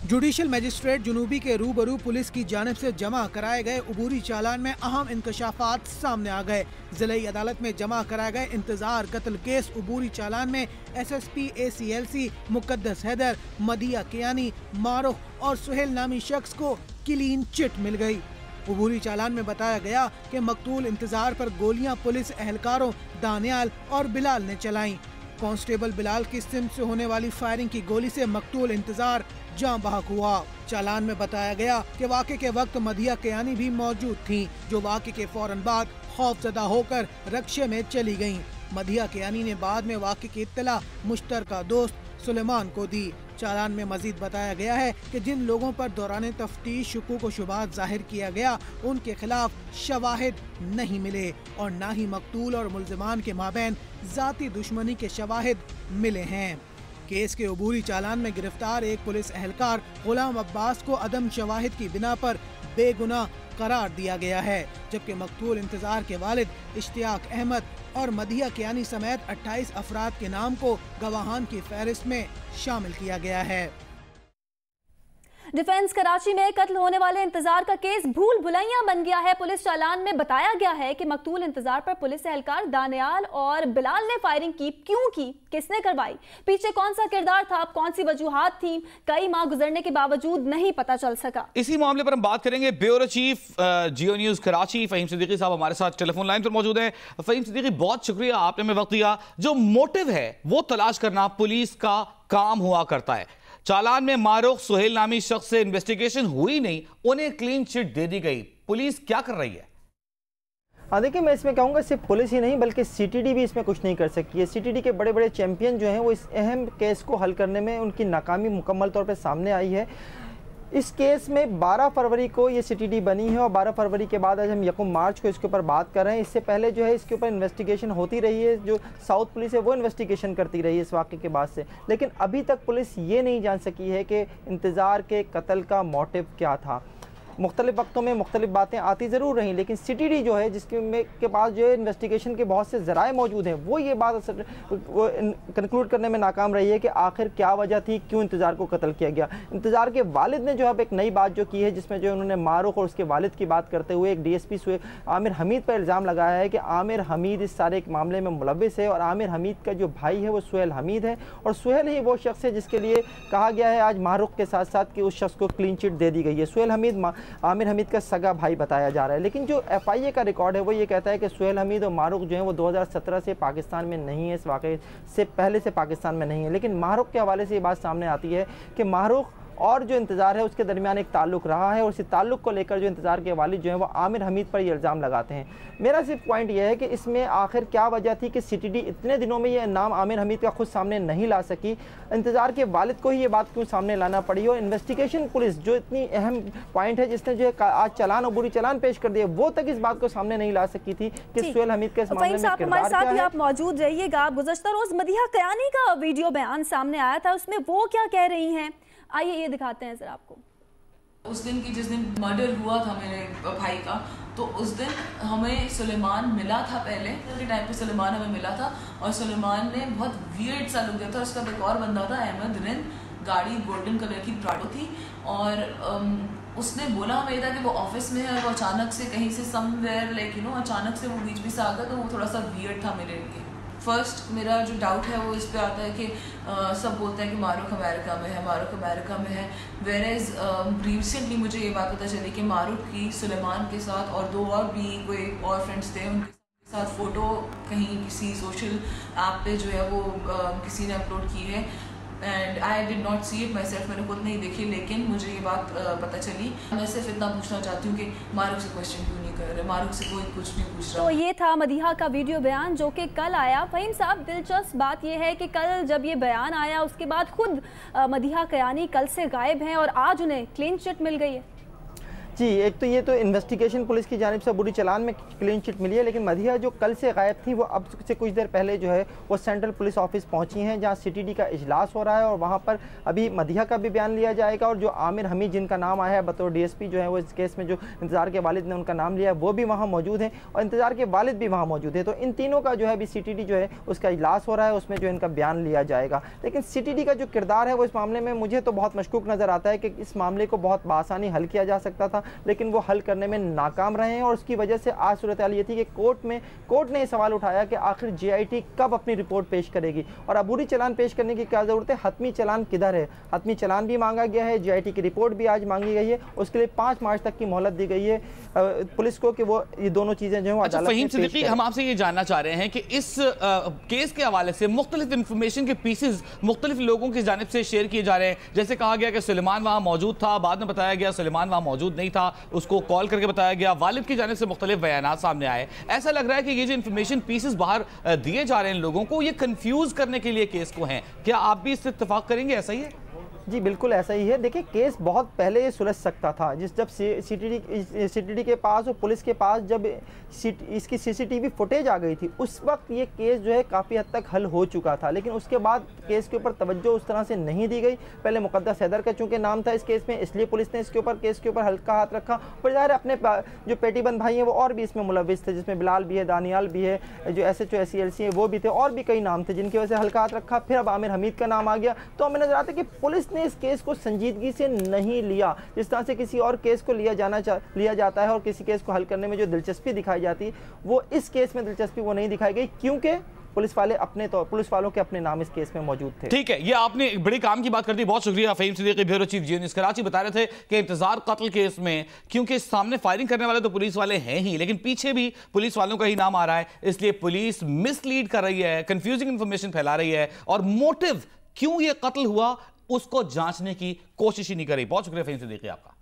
Judicial magistrate जुनूबी के रूबरू police की जानिब से जमा कराए गए अबूरी चालान में अहम इंकशाफात सामने आ गए। जिला अदालत में जमा कराए गए इंतजार कत्ल केस अबूरी चालान में SSP ACLC मुकद्दस हैदर, मदिया कियानी, मारूख और सुहेल नामी शख्स को क्लीन चिट मिल गई। अबूरी चालान में बताया गया कि मकतूल इंतजार पर गोलियां पुलिस एहलकारों दानियाल और बिलाल ने चलाई। कांस्टेबल बिलाल की सिम से होने वाली फायरिंग की गोली से मकतूल इंतजार जान बहक हुआ। चालान में बताया गया कि वाक़े के वक्त मदिया कियानी भी मौजूद थीं, जो वाक़े के फौरन बाद खौफजदा होकर रक्शे में चली गईं। मदिया कियानी ने बाद में वाक़े की इत्तला मुश्तरका दोस्त सुलेमान को दी। चालान में मजीद बताया गया है कि जिन लोगों पर दौरान तफ्तीश शुकूक व शुबहात जाहिर किया गया, उनके खिलाफ शवाहिद नहीं मिले और न ही मकतूल और मुल्जिमान के माबैन जाती दुश्मनी के शवाहिद मिले हैं। केस के अबूरी चालान में गिरफ्तार एक पुलिस एहलकार गुलाम अब्बास को अदम शवाहिद की बिना पर बेगुनाह करार दिया गया है, जबकि मकतूल इंतजार के वालिद इश्तियाक अहमद और मदिया कियानी समेत 28 अफराद के नाम को गवाहान की फहरिस्त में शामिल किया गया है। डिफेंस कराची में कत्ल होने वाले इंतजार का केस भूल भुलैया बन गया है। पुलिस चालान में बताया गया है कि मकतूल इंतजार पर पुलिस एहलकार दानियाल और बिलाल ने फायरिंग की, क्यों की, किसने करवाई, पीछे कौन सा किरदार था, कौन सी वजूहात थी, कई माह गुजरने के बावजूद नहीं पता चल सका। इसी मामले पर हम बात करेंगे। ब्यूरो चीफ जियो न्यूज कराची फहीम सिद्दीकी साहब हमारे साथ टेलीफोन लाइन पर मौजूद है। फहीम सिद्दीकी, बहुत शुक्रिया, आपने हमें वक्त दिया। जो मोटिव है वो तलाश करना पुलिस का काम हुआ करता है। चालान में मारूख सुहेल नामी शख्स से इन्वेस्टिगेशन हुई नहीं, उन्हें क्लीन चिट दे दी गई। पुलिस क्या कर रही है? हाँ देखिए, मैं इसमें कहूँगा सिर्फ पुलिस ही नहीं बल्कि CTD भी इसमें कुछ नहीं कर सकती है। CTD के बड़े बड़े चैंपियन जो हैं वो इस अहम केस को हल करने में उनकी नाकामी मुकम्मल तौर पे सामने आई है। इस केस में 12 फरवरी को ये CTD बनी है और 12 फरवरी के बाद आज हम 1 मार्च को इसके ऊपर बात कर रहे हैं। इससे पहले जो है इसके ऊपर इन्वेस्टिगेशन होती रही है, जो साउथ पुलिस है वो इन्वेस्टिगेशन करती रही है इस वाक़े के बाद से, लेकिन अभी तक पुलिस ये नहीं जान सकी है कि इंतज़ार के कत्ल का मोटिव क्या था। मुख्तलिफ वक्तों में मुख्तलिफ बातें आती ज़रूर रहीं, लेकिन CTD जो है जिसके पास जो है इन्वेस्टिगेशन के बहुत से ज़राए मौजूद हैं, वो ये बात कंक्लूड करने में नाकाम रही है कि आखिर क्या वजह थी, क्यों इंतज़ार को कत्ल किया गया। इंतज़ार के वालिद ने जो अब एक नई बात जो की है, जिसमें जो उन्होंने मारूख और उसके वालिद की बात करते हुए एक DSP आमिर हमीद पर इल्ज़ाम लगाया है कि आमिर हमीद इस सारे मामले में मुलव्विस है और आमिर हमीद का जो भाई है वो सुहेल हमीद है और सुहेल ही वो शख्स है जिसके लिए कहा गया है आज मारूख के साथ साथ कि उस शख्स को क्लीन चिट दे दी गई है। सुहेल हमीद आमिर हमीद का सगा भाई बताया जा रहा है, लेकिन जो FIA का रिकॉर्ड है वो ये कहता है कि सुहेल हमीद और मारूख जो है वो 2017 से पाकिस्तान में नहीं है, इस वाक़े से पहले से पाकिस्तान में नहीं है। लेकिन मारूख के हवाले से ये बात सामने आती है कि मारूख और जो इंतज़ार है उसके दरमियान एक ताल्लुक रहा है और इसी ताल्लुक को लेकर जो इंतज़ार के वालिद जो है वो आमिर हमीद पर ये इल्ज़ाम लगाते हैं। मेरा सिर्फ पॉइंट ये है कि इसमें आखिर क्या वजह थी कि CTD इतने दिनों में ये नाम आमिर हमीद का खुद सामने नहीं ला सकी, इंतज़ार के वालिद को ही ये बात क्यों सामने लाना पड़ी। और इन्वेस्टिगेशन पुलिस जो इतनी अहम पॉइंट है, जिसने जो है आज चालान अबूरी चालान पेश कर दिया, वो तक इस बात को सामने नहीं ला सकी थी कि सुहेल हमीद के इस मामले में हमारे साथ ही आप मौजूद रहिएगा। गुज़श्ता रोज़ मदिया कियानी का वीडियो बयान सामने आया था, उसमें वो क्या कह रही हैं, आइए ये दिखाते हैं सर आपको। उस दिन की जिस दिन मर्डर हुआ था मेरे भाई का, तो उस दिन हमें सुलेमान मिला था, पहले के टाइम पे सुलेमान हमें मिला था और सुलेमान ने बहुत वियर्ड सा लुक दिया था। उसका एक और बंदा था अहमद रिंद, गाड़ी गोल्डन कलर की प्राडो थी और उसने बोला हमें था कि वो ऑफिस में है, वो अचानक से कहीं से समवेयर लाइक अचानक से वो बीच से आ गया, तो वो थोड़ा सा वियर्ड था मेरे लिए। फर्स्ट मेरा जो डाउट है वो इस पे आता है कि सब बोलते हैं कि मारूख अमेरिका में है, मारूख अमेरिका में है, वेयर एज रिसेंटली मुझे ये बात पता चली कि मारूख की सुलेमान के साथ और 2 और भी कोई और फ्रेंड्स थे, उनके साथ फ़ोटो कहीं किसी सोशल ऐप पे जो है वो किसी ने अपलोड की है and I did not see it my self, मैंने खुद नहीं देखी, लेकिन मुझे ये बात पता चली। मैं सिर्फ इतना पूछना चाहती हूँ कि मारूख से क्वेश्चन क्यों नहीं कर रहे, मारूख से कोई कुछ नहीं पूछ रहा। तो ये था मदिया का वीडियो बयान जो कि कल आया। फहीम साहब, दिलचस्प बात ये है कि कल जब ये बयान आया उसके बाद खुद मदिया कियानी कल से गायब हैं और आज उन्हें क्लीन चिट मिल गई है। जी, एक तो ये तो इन्वेस्टिगेशन पुलिस की जानिब से अबूरी चालान में क्लीन चिट मिली है, लेकिन मधिया जो कल से गायब थी वो अब से कुछ देर पहले जो है वो सेंट्रल पुलिस ऑफिस पहुंची हैं, जहां सीटीडी का इजलास हो रहा है और वहां पर अभी मधिया का भी बयान लिया जाएगा और जो आमिर हमीद जिनका नाम आया है बतौर डीएसपी जो है वो इस केस में जो इंतजार के वालिद ने उनका नाम लिया है वो भी वहाँ मौजूद हैं और इंतजार के वालिद भी वहाँ मौजूद है। तो इन तीनों का जो है अभी सीटीडी जो है उसका इजलास हो रहा है, उसमें जो इनका बयान लिया जाएगा। लेकिन सीटीडी का जो किरदार है वो इस मामले में मुझे तो बहुत मशकूक नज़र आता है कि इस मामले को बहुत आसानी हल किया जा सकता था, लेकिन वो हल करने में नाकाम रहे हैं और उसकी वजह से आज सूरत हाल ये थी कि कोर्ट ने ये सवाल उठाया कि आखिर जीआईटी कब अपनी रिपोर्ट पेश करेगी और अबूरी चालान पेश करने की क्या ज़रूरत है, हतमी चालान किधर है। हतमी चालान भी मांगा गया है, जीआईटी की रिपोर्ट भी आज मांगी गई है, उसके लिए 5 मार्च तक की मोहलत दी गई है पुलिस को कि वो ये दोनों चीज़ें जो है अदालत में पेश करें। हम आपसे ये जानना चाह रहे हैं कि इस केस के हवाले से मुख्तलिफ इंफॉर्मेशन के पीसेस मुख्तलिफ लोगों की जानिब से शेयर किए जा रहे हैं। जैसे कहा गया कि सुलेमान वहाँ मौजूद था, बाद में बताया गया सुलेमान वहाँ मौजूद नहीं था, उसको कॉल करके बताया गया, वालिद की जानिब से मुख्तलिफ बयानात सामने आए। ऐसा लग रहा है कि ये जो इंफॉर्मेशन पीसेस बाहर दिए जा रहे हैं लोगों को, ये कंफ्यूज करने के लिए केस को हैं। क्या आप भी इससे इत्तेफाक करेंगे? ऐसा ही है? जी बिल्कुल ऐसा ही है। देखिए केस बहुत पहले ये सुलझ सकता था, जब सीटीडी के पास और पुलिस के पास जब इसकी सीसीटीवी फुटेज आ गई थी उस वक्त ये केस जो है काफ़ी हद तक हल हो चुका था, लेकिन उसके बाद केस के ऊपर तवज्जो उस तरह से नहीं दी गई। पहले मुक़द्दस हैदर का चूँकि नाम था इस केस में, इसलिए पुलिस ने केस के ऊपर हल्का हाथ रखा। फिर ज़ाहिर अपने जो पेटीबंद भाई हैं वो और भी इसमें मुलविस थे, जिसमें बिलाल भी है, दानियाल भी है, जो SHO SCLC है वो भी थे, और भी कई नाम थे जिनकी वजह से हल्का हाथ रखा। फिर अब आमिर हमीद का नाम आ गया, तो हमें नजर आता है कि पुलिस ने इस केस को संजीदगी से नहीं लिया। जिस तरह से किसी और केस को लिया जाता है और किसी केस को हल करने में जो दिलचस्पी दिखाई जाती है वो इस केस में दिलचस्पी वो नहीं दिखाई गई, क्योंकि पुलिस वालों के अपने नाम इस केस में मौजूद थे। ठीक है, ये आपने बड़ी काम की बात कर दी, बहुत शुक्रिया। फ़हीम सिद्दीकी, ब्यूरो चीफ जियो न्यूज़ कराची, बता रहे थे कि इंतजार कत्ल केस में क्योंकि सामने फायरिंग करने वाले तो पुलिस वाले हैं ही, लेकिन पीछे भी पुलिस वालों का ही नाम आ रहा है, इसलिए पुलिस मिसलीड कर रही है, कंफ्यूजिंग इंफॉर्मेशन फैला रही है और मोटिव क्यों ये कत्ल हुआ उसको जांचने की कोशिश ही नहीं कर रही। बहुत शुक्रिया फ़हीम सिद्दीकी आपका।